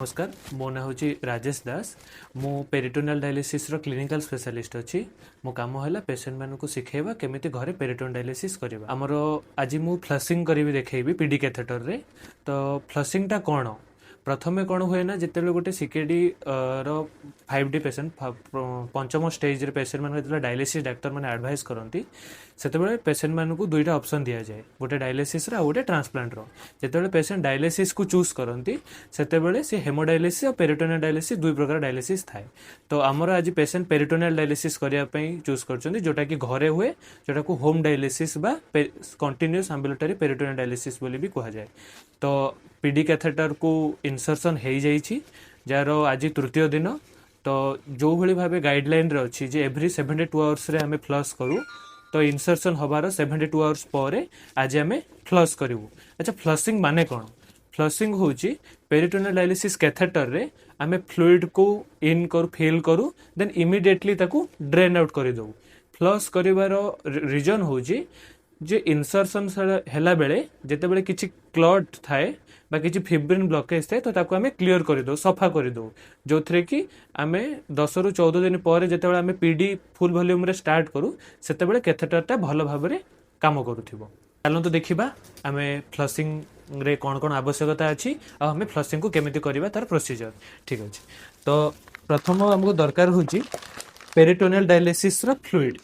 नमस्कार मो ना हूँ राजेश दास मु पेरिटोनियल डायलिसिस क्लिनिकल स्पेशलिस्ट अच्छी मो काम है पेशेंट मानक शिखेबा केमी घरे पेरिटोनियल डायलिसिस करवा आमर आज मु फ्लशिंग करी देखेबी पीडी कैथेटर रे तो फ्लशिंग टा कौन प्रथमे कौन हुए ना जिते गोटे सिकेडी रो 5D पेशेंट पंचम स्टेज रे पेशेंट मान डायलिसिस डाक्तर मैंने एडवाइस करती से पेशेंट मानक दुईटा ऑप्शन दि जाए गोटे डायलिसिस रो गोटे ट्रांसप्लांट रो जिते पेशेंट डायलिसिस को चूज करती से सी हेमोडायलिसिस और पेरिटोनियल डायलिसिस दुई प्रकार डायलिसिस थाए तो आमर आज पेशेंट पेरिटोनियल डायलिसिस करने चूज कर जोटा कि घरे हुए जोटा को होम डायलिसिस बा कंटिन्यूअस एम्बुलेटरी पेरिटोनियल डायलिसिस बोली भी कहा जाए तो पीडी कैथेटर को इनसर्शन हो जाइए जार आज तृतीय दिन तो जो भाई भाव गाइडलाइन रे अच्छी जे एवरी 72 आवर्स रे आमे फ्लश करूँ तो इनसर्शन हबार 72 आवर्स पर आज आम फ्लश करूँ। अच्छा फ्लशिंग माने कौन फ्लशिंग हूँ पेरिटोनियल डायलिसिस कैथेटर रे आमे फ्लूइड को इन कर फिल करूँ देन इमिडिएटली ताकू ड्रेन आउट कर दो फ्लश करिवार रीजन हूँ जे इनसर्शन हैला बेले जेते बेले किछि क्लॉट थाए बा किछि फिब्रिन ब्लॉकेज थाए तो ताकू आमे क्लियर कर दो सफा कर दो जो थरे कि आमे 10 रु 14 दिन पर जेते बेले आमे पीडी फुल वॉल्यूम रे स्टार्ट करू सेते बेले कैथेटर ता भलो भाव रे काम करूथिबो। चलो तो देखिबा आमे फ्लशिंग रे कौन कौन आवश्यकता अच्छी आ हमें फ्लशिंग को केमिति करिबा तार प्रोसीजर ठीक अछि। तो प्रथम हमको दरकार होची पेरिटोनियल डायलिसिस रो फ्लूइड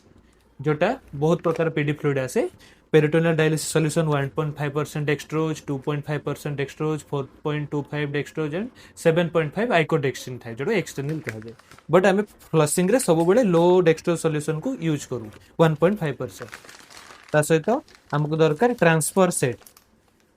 जोटा बहुत प्रकार पीडी फ्लूइड आसे peritoneal dialysis solution 1.5% dextrose 2.5% dextrose 4.25 dextrose and 7.5 आइकोडेक्सिन थाए जोटा एक्सटर्नल कहा जाए बट आमे फ्लशिंग रे सब बेले लो डेक्सट्रोज सॉल्यूशन को यूज करू 1.5%। ता सहित हमको दरकार ट्रांसफर सेट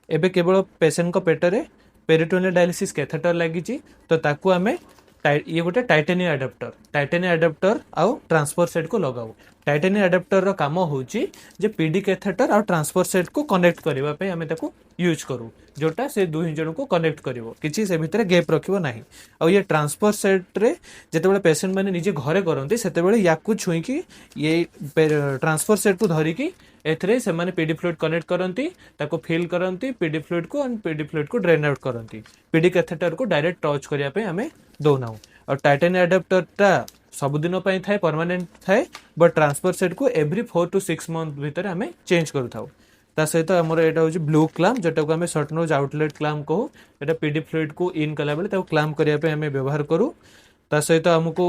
एबे केवल पेशेंट को पेटरे पेरिटोनियल डायलिसिस कैथेटर लगी तो ताकू आमे ये गोटे टाइटेनियम अडाप्टर आउ ट्रांसफर सेट को लगाऊ टाइटेनियम अडाप्टर रो काम होची जे पीडी कैथेटर और ट्रांसफर सेट को कनेक्ट करबा पे हमें ताकू यूज करू जोटा से दुही जन को कनेक्ट करिवो किछि से भितरे गैप रखिवो नाही और ये ट्रांसफर सेट रे जेते बेले पेशेंट माने निजे घरे करंती सेते बेले याकू छुई कि ये ट्रांसफर सेट को धरी कि एथरे से माने पीडी फ्लूइड कनेक्ट करंती ताको फिल करंती पीडी फ्लूइड को एंड पीडी फ्लूइड को ड्रेन आउट करंती पीडी कैथेटर को डायरेक्ट टच करिया पे हमें दोनाऊ और टाइटेनियम अडाप्टर टा सब दिन पाई थाए परमानेंट थाए बट ट्रांसफर सेट को एवरी 4 to 6 मंथ भीतर हमें चेंज करू थाउ ता सहित हमर एटा होची ब्लू क्लैम्प जेटा को हमें शॉर्ट नोज आउटलेट क्लैम्प को एटा पीडी फ्लूइड को इन कला बेले ताको क्लैम्प करिया पे हमें व्यवहार करू ता सहित हमको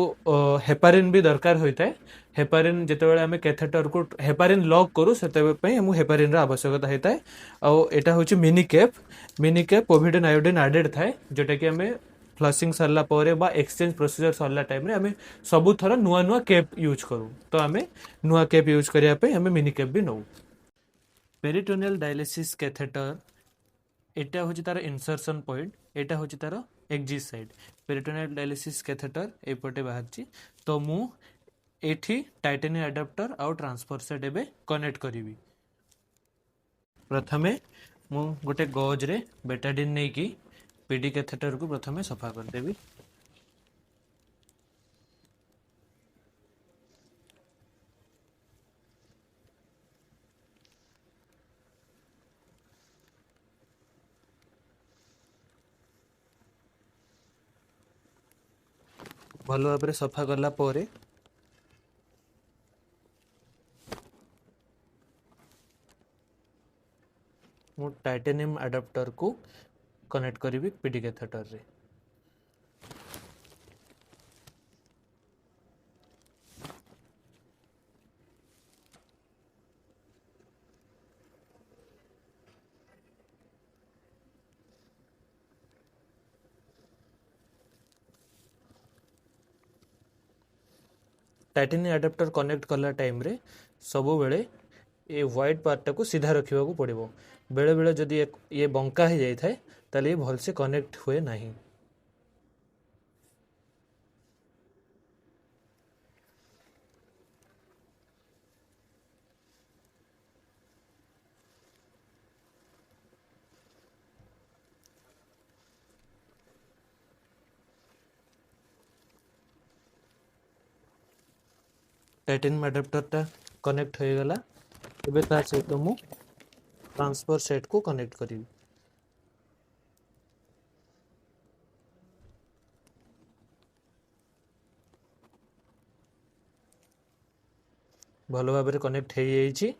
हेपारिन भी दरकार होता है हेपारिन जिते आम कैथेटर को हेपारिन लॉक करूँ से हमको हेपारिन आवश्यकता होता है और यहाँ हूँ मिनी कैप पोविडेन आयोडीन आडेड थाए जोटा कि आम फ्लशिंग सरला पर बा एक्सचेंज प्रोसीजर सरला टाइम रे आम सबु थर नुआ नुआ कैप यूज करूँ तो आम नुआ कैप यूज करने आम मिनी कैप भी नौ। पेरिटोनियल डायलिसिस कैथेटर एटा हूँ तार इनसर्शन पॉइंट एटा हूँ तार exit side peritoneal dialysis catheter एपटे बाहर तो मु एठी टाइटेनियम अडाप्टर आउ ट्रांसफर सेट एबे कनेक्ट करी प्रथमे मु गोटे गज रे बेटाडिन नहीं कि पीडी कैथेटर को प्रथमे सफा कर देबी भल भाव सफा कला परे मु टाइटेनियम अडाप्टर को कनेक्ट करी पीडी कैथेटर रे टाइटेनियम अडाप्टर कनेक्ट कला टाइम रे सबु बेले ये व्हाइट पार्ट को सीधा रखा पड़ो बेले बेले जदि ये बंका हो जाए ताले ये भल से कनेक्ट हुए नहीं। टाइटेनियम अडाप्टर टा कनेक्ट हो गला एबे ता सहित मु ट्रांसफर सेट को कनेक्ट करी भल भाव कनेक्ट हो जाइए।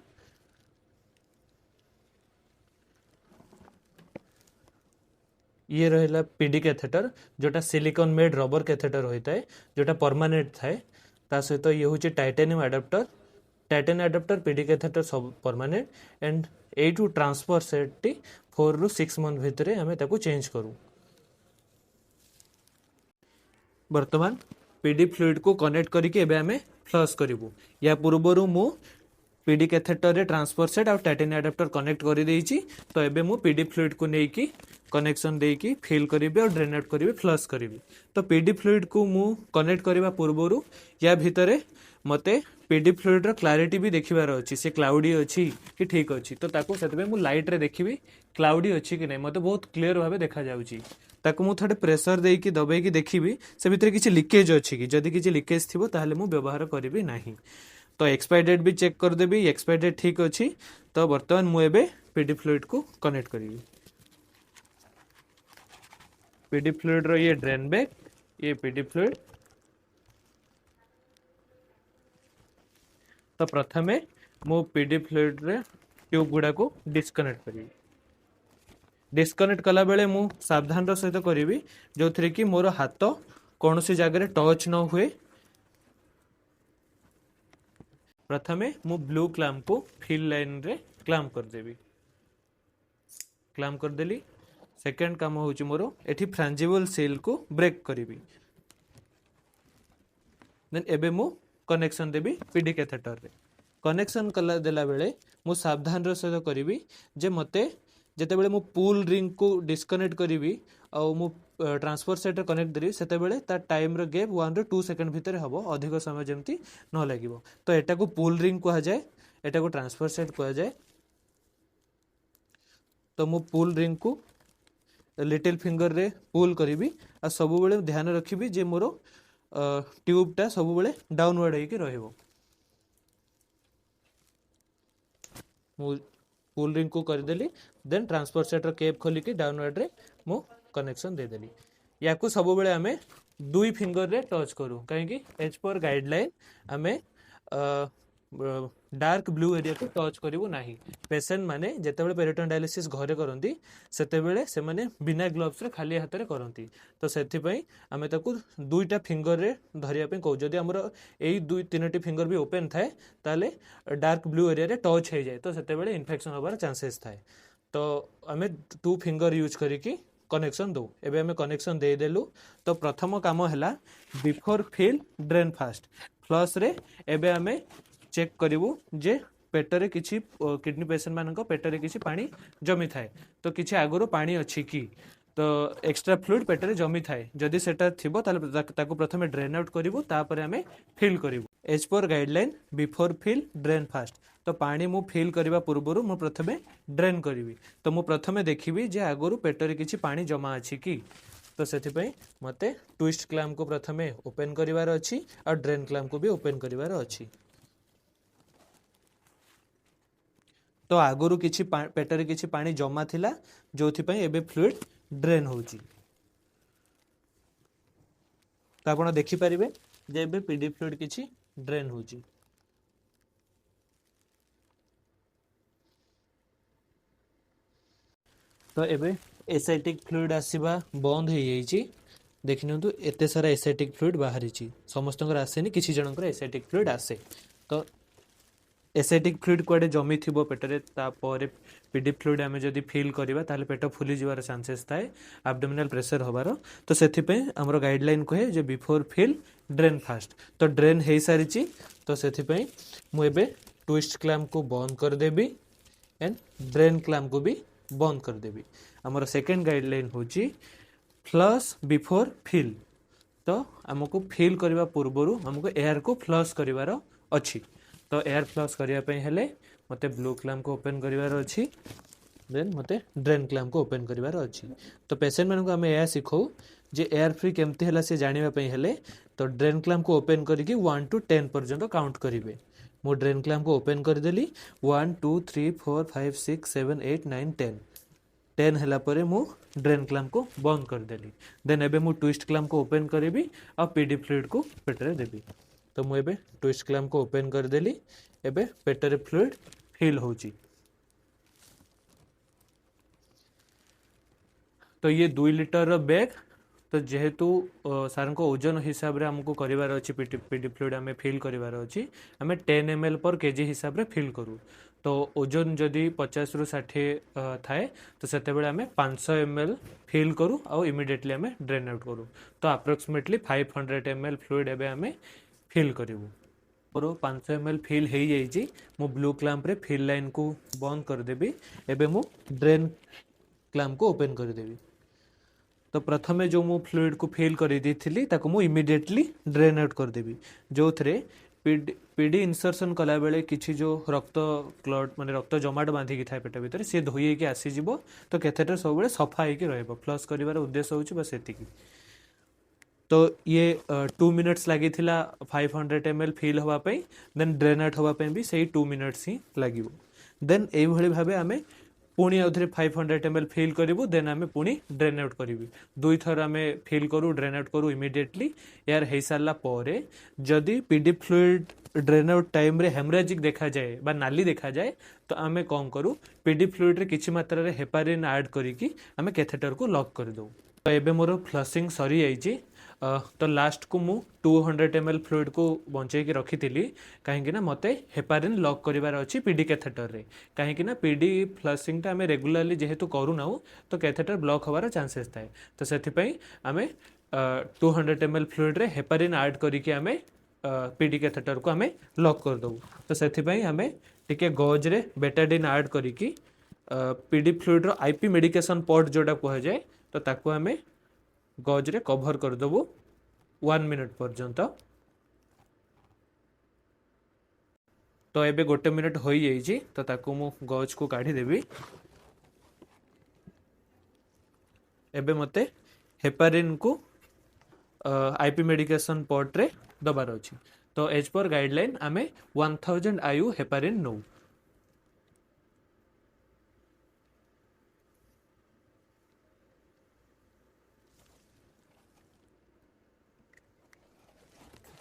ये रहा पीडी कैथेटर जोटा सिलिकॉन मेड रबर कैथेटर होता है जोटा परमानेंट थाए। ता सहित ये हूँ titanium adapter. Titanium adapter PD catheter सब परमानेंट एंड एटू ट्रांसफर सेट टी 4 ରୁ 6 मंथ भितर आम ताको चेंज करूँ। वर्तमान पीडी फ्लूइड को कनेक्ट करके एबे आमे फ्लश करिवु। या पूर्वरु मु पीडी कैथेटर रे ट्रांसफर सेट और टाइटेनियम एडाप्टर कनेक्ट कर देइछि। तो एबे मु पीडी फ्लूइड को नेकी कनेक्शन देकी फिल करिवे और ड्रेन आउट करिवे फ्लश करिवे। तो पीडी फ्लूइड को मु कनेक्ट करबा पूर्वरु या भितरे मते पीडी फ्लूइड रो क्लैरिटी भी देखिबार अछि से क्लाउडी अछि कि ठीक अछि। तो ताको सेतबे मु लाइट रे देखिबी क्लाउडी अछि कि नै मते बहुत क्लियर भाबे देखा जाउछि। ताको मु थोड़े प्रेशर देकी दबेकी देखिबी से भितरे किछि लीकेज अछि कि जदि किछि लीकेज थिबो ताहले मु व्यवहार करिबी नाही। तो एक्सपायरी डेट भी चेक कर देबी एक्सपायरी डेट ठीक अछि। तो वर्तमान मु एबे पीडी फ्लूइड को कनेक्ट करिबी। पीडी फ्लूइड रो ये ड्रेन बैग ये पीडी फ्लूइड। तो प्रथमे मु पीडी फ्लूइड रे ट्यूब गुडा को डिस्कनेक्ट करिबी। डिस्कनेक्ट कला बेले मु सावधान रो सहित करिबी जो थरे कि मोर हाथ कोनोसी जगह रे टच न हुए। प्रथमे मु ब्लू क्लैंप को फिल लाइन रे क्लैंप कर देबी। क्लैंप कर देली। सेकंड काम होची मोर एठी फ्रांजिबल सील को ब्रेक करिबी। देन एबे मु कनेक्शन देबी पीडी कैथेटर रे। कनेक्शन कला देला बेले मु सावधान रो सहित करिबी जे मते जेते बेले मु पुल रिंग को डिस्कनेक्ट करिबी आ मु ट्रांसफर सेट कनेक्ट देरी सेते बेले ता टाइम रो गैप 1 ରୁ 2 सेकंड भितर हबो अधिक समय जेमती न लागिवो। तो एटा को पुल रिंग कहा जाए एटा को ट्रांसफर सेट कहा जाए। तो मु पुल रिंग को लिटिल फिंगर रे पुल करिबी आ सब बेले ध्यान रखिबी जे मोर ट्यूब टा सब बेले डाउनवर्ड हे के रहइबो। मु पुल रिंग को कर देली। देन ट्रांसफर सेट रो केप खोली के डाउनवर्ड रे मु कनेक्शन दे देली। या को सब बेले आमे दुई फिंगर रे टच करू काहे कि एज पर गाइडलाइन आमे डार्क ब्लू एरिया को टच करिवो नाही। पेशेंट माने जेते बेले पेरिटोनियल डायलिसिस घरे करंती सेते बेले से माने बिना ग्लोव्स रे खाली हाथ रे करंती। तो सेथि पई आमे ताकू दुईटा फिंगर रे धरिया पे कहू। जदि हमर एई दुई तीनटी फिंगर भी ओपन थाए ताले डार्क ब्लू एरिया रे टच हे जाय तो सेते बेले इन्फेक्शन होबार चांसेस थाए। तो आमे 2 फिंगर यूज करिकी कनेक्शन दो। एबे आमे कनेक्शन दे देलु। तो प्रथम काम हैला before fill drain fast flush रे एबे आमे चेक करिवु जे पेटरे किछि किडनी पेशेंट मानक पेटरे किछि पानी जमी थाए। तो किछि आगरो पानी अछि कि तो एक्स्ट्रा फ्लूइड पेटरे जमी थाए जदि सेटा थिबो ताले ताको प्रथमे ड्रेन आउट करिवु तापर आमे फिल करिवु as per guideline before fill drain fast. तो पानी मु फिल करबा पूर्वरु मु प्रथमे ड्रेन करिवि। तो मु प्रथमे देखिबी जे आगरो पेटरे किछि पानी जमा अछि कि। तो सेथि पई मते ट्विस्ट क्लैंप को प्रथमे ओपन करिवार अछि और ड्रेन क्लैंप को भी ओपन करिवार अछि। तो आगुरु किछि पेटरे किछि पानी जमा थिला जोथि पई एबे फ्लूइड ड्रेन होउची। तो आपण देखि परिबे जे एबे पीडी फ्लूइड किछि ड्रेन होउची। तो एबे एसाइटिक फ्लूइड आसीबा बंद हे जाईची। देखिनंतु एते सारा एसाइटिक फ्लूइड बाहरीची समस्तंकर आसेनी किछि जनकर एसाइटिक फ्लूइड आसे। तो एसाइटिक फ्लूइड कुआडे जमी थिबो पेटरे तापर पीडी फ्लूइड आमे जदि फिल करिबा ताले पेट फुली जिवार चांसेस थाए एब्डोमिनल प्रेशर होबार। तो सेथि पे हमरो गाइडलाइन कहे जे बिफोर फिल ड्रेन फास्ट। तो ड्रेन हे सारिची। तो सेथि पे मु एबे ट्विस्ट क्लैंप को बंद कर देबी एंड ड्रेन क्लैंप को भी बंद कर देबी। हमरो सेकंड गाइडलाइन होची फ्लश बिफोर फिल। तो हमको फिल करबा पूर्वरु हमको एयर को फ्लश करिवार अछि। तो एयर फ्लश करिया पे हेले मते ब्लू क्लैंप को ओपन करिवार अछि। देन मते ड्रेन क्लैंप को ओपन करिवार अछि। तो पेशेंट मानको हमें एया सिखौ जे एयर फ्री केमती हला से जानिबा पे हेले तो ड्रेन क्लैंप को ओपन करिकि 1 to 10 पर्यंत काउंट करिवे। मो ड्रेन क्लैंप को ओपन कर देली 1 2 3 4 5 6 7 8 9 10 10 हला परे मु ड्रेन क्लैंप को बंद कर देली। देन एबे मु ट्विस्ट क्लैंप को ओपन करिवि और पीडी फ्लूइड को पेटरे देबी। तो मुझे ट्विस्ट क्लैम्प को ओपन करदेली एबे पेटर फ्लूइड फिल होची। तो ये 2 लिटर बैग तो जेहेतु सार को ओजन हिसाब रे हमको करिवार अछि पीडी फ्लूइड आम फिल करिवार अछि आम 10 ml पर केजी हिसाब रे फिल करू। तो ओजन जदि 50 रु 60 थाए तो सेते बेले आम 500 ml फिल करू आउ इमिडिएटली आम ड्रेन आउट करू। तो अप्रोक्सीमेटली 500 ml फ्लूइड एबे आम फिल करिवु। और 500 ml फिल हो जाइए मु ब्लू क्लैम्प रे फिल लाइन को बंद करदेवी। एबे मु ड्रेन क्लैम्प को ओपन करदेवी। तो प्रथमे जो मु फ्लूइड को फिल कर दी ताको मु इमिडिएटली ड्रेन आउट करदेवी जो थे पीडी इंसर्शन कला बेले किछि जो रक्त क्लॉट माने रक्त जमाट बांधिकी थाए पेट भितर सी धोई के आसीजिवो। तो कैथेटर सब बेले सफा होइके रहइबो। फ्लश करिवार उद्देश्य होछि बस एतिकी। तो ये 2 मिनट्स लगी 500 ml फिल होगापी देन ड्रेन आउट होगापी भी सही 2 मिनट्स ही लगे। देन यही भाव आम पुणी आउे 500 ml फिल करूँ देन आम पुणी ड्रेन आउट करी 2 थर आम फिल करूँ ड्रेन आउट करूँ इमिडिएटली। यार हो सारापर जदि PD fluid drain out time रे हेमरेजिक देखा जाए बा नाली देखा जाए तो आम कौन करूँ पीडी फ्लूइड रे किछि मात्रा रे हेपारिन ऐड करिकी आम कैथेटर को लॉक कर दो। तो एबे मोर फ्लशिंग सरी जाइए। तो लास्ट को मु 200 ml फ्लूइड को बंचे की रखी थी कहीं मते हेपारिन लॉक करिवार अछि पीडी कैथेटर रे। कहीं पीडी फ्लशिंग टा आम रेगुलरली जेहेतु करूना तो कैथेटर ब्लॉक होवार चांसेस थाए। तो से आम 200 ml फ्लूइड रे हेपारिन ऐड करिकी आम पीडी कैथेटर को आम लॉक कर दो। तो से आम टिके गज रे बेटाडिन ऐड करिकी पीडी फ्लूइड रो आईपी मेडिकेशन पॉट जोटा कह जाए तो ताको आम गज रे कभर करदेबू 1 मिनट पर्यंत। तो एबे 1 मिनट हो जाइए तो ताको मु गज को काढ़ी देबी। एबे मते हेपारिन को आईपी मेडिकेशन पॉट रे दबार अछि। तो एज पर गाइडलाइन आमे 1000 IU हेपारिन नो।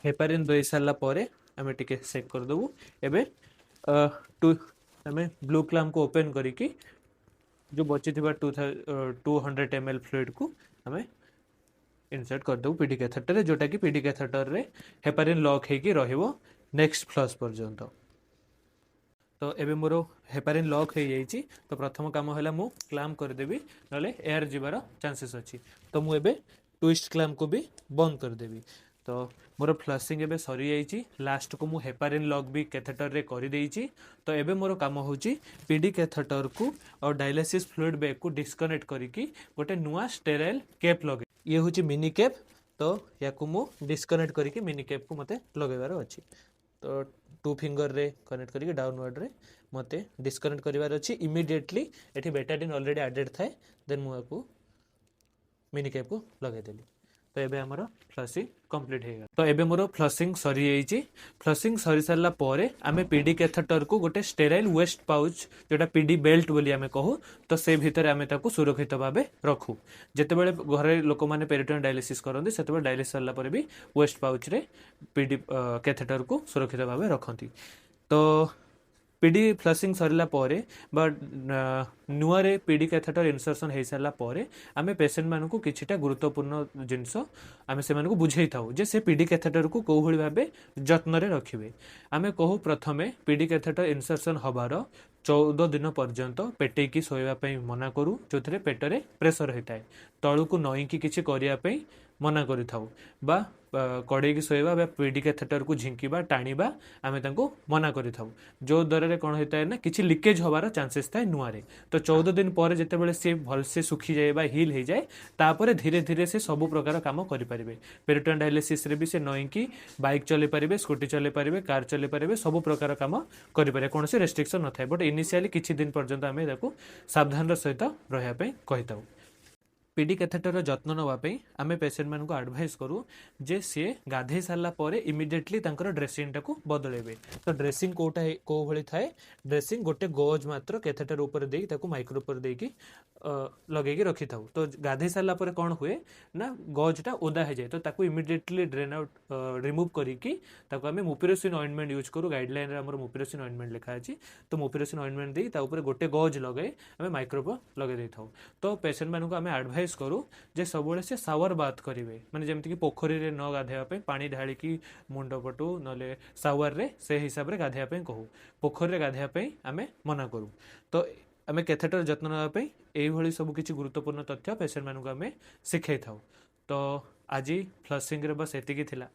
हेपारिन दई सारा पर आम टिके सेक करदेबू। एबे आम ब्लू क्लैम्प को ओपन करिकी जो बची 200 ml फ्लूइड को आम इनसर्ट करदेबू पीडी कैथेटर जोटा कि पीडी कैथेटर रे हेपारिन लॉक होगी रहिबो नेक्स्ट फ्लश पर्यंत। तो एबे मोर हेपारिन लॉक हो जाइए। तो प्रथम काम है मु क्लैम्प करदेवी ना एयर जीवार चांसेस अच्छी। तो मुझे ट्विस्ट क्लैम्प को भी बंद करदेवी। तो मोर फ्लशिंग एबे सरी जाइए। लास्ट को मु हेपारिन लॉक भी कैथेटर रे कर देइछि। तो एबे मोर काम होची पीडी कैथेटर को और डायलिसिस फ्लूइड बैग को डिस्कनेक्ट करिकी गोटे नुआ स्टेराइल कैप लगे। ये होची मिनी कैप। तो या को मु डिस्कनेक्ट करिकी मिनी कैप को मते लगेबार अछि। तो 2 फिंगर रे कनेक्ट करिकी डाउनवर्ड रे मते डिस्कनेक्ट करिवार अछि। इमिडिएटली एठी बेटाडिन ऑलरेडी एडेड थाए देन मु को मिनी कैप को लगे देली। तो एबे हमर फ्लशिंग कंप्लीट हो गया। तो एबे मोर फ्लशिंग सरी जाइए। फ्लशिंग सरी सारा पर आम पीडी कैथेटर को गोटे स्टेराइल वेस्ट पाउच जोटा पीडी बेल्ट बोली आम कहू तो से भितर आम ताको सुरक्षित भाव रखू। जितेबाला घरे लोक मैंने पेरिटोनियल डायलिसिस करते से डायलिसिस सारा भी वेस्ट पाउच रे पीडी कैथेटर को सुरक्षित भाव रखती। तो पीडी फ्लशिंग सरला परे बा नुआ रे पीडी कैथेटर इनसर्शन हो सारा पर आम पेसेंट मानक किछिटा गुरुत्वपूर्ण जिनस आम से बुझे थाउ जे से पीडी कैथेटर को कौ भली भाबे जत्न रे रखिबे। आम कहू प्रथमे पीडी कैथेटर इनसर्शन हबार 14 दिन पर्यंत पेटेकी शोवाई मना करूँ जो थे पेटरे प्रेसर होता है। तलू को नईकी किसी करने मना करि थाउ बा कड़े की शोवा बा पीडी कैथेटर को झिंकिबा टाणीबा आमे तांको मना करि थाउ जो दर कौन होता है ना किसी लिकेज होबार चांसेस थाए नुआरे। तो 14 दिन पर जितेबाला सी भलसे सुखी जाए बा हिल हो जाए तापर धीरे धीरे से सबु प्रकार काम करें। पेरिटोनियल डायलिसिस रे भी से नईकी बाइक चले पारे स्कूटी चले पारे कार चले पारे सब प्रकार काम करें कौन से रेस्ट्रिक्शन न थाए। बट इनिशियली किछि दिन पर्यंत आमे ताको सावधान सहित रहा कही थाउ। पीडी कैथेटर जत्न नापी आम पेसेंट मानक आडभाइस करूँ जे सी गाधे सारापर इमिडिएटली ड्रेसिंग टाक बदलेबे। तो ड्रेसिंग कोटा कौ भाई थाए ड्रेसिंग गोटे गज मात्र कैथेटर उपर दे माइक्रो पर देकी लगे रखी था। तो गाधे सारापर कौन हुए ना गजटा ओदा हो जाए तो ताकू इमिडिएटली ड्रेन आउट रिमूव करके आम मुपिरोसिन ऑइंटमेंट यूज करूँ। गाइडलाइन आम मुपिरोसिन ऑइंटमेंट लिखा अच्छी तो मुपिरोसिन ऑइंटमेंट दी गोटे गज लगे आम माइक्रो पर लगे दे था। तो पेसेंट मानक आम आडभाइस करूँ जे सब से सावर बाथ करेंगे माने जमीक पोखरी रे न गाधेवाई पानी ढालिकी मुंड पटू ना सावर रे से हिसाब से गाधेवाई कहूँ। पोखरी रे गाधेवाई आम मना करूँ। तो आम कैथेटर जत्न नापी यही सब किसी गुरुत्वपूर्ण तथ्य पेसेंट मानक आम शिखे था। तो आज फ्लशिंग रे बस एतिकी थिला।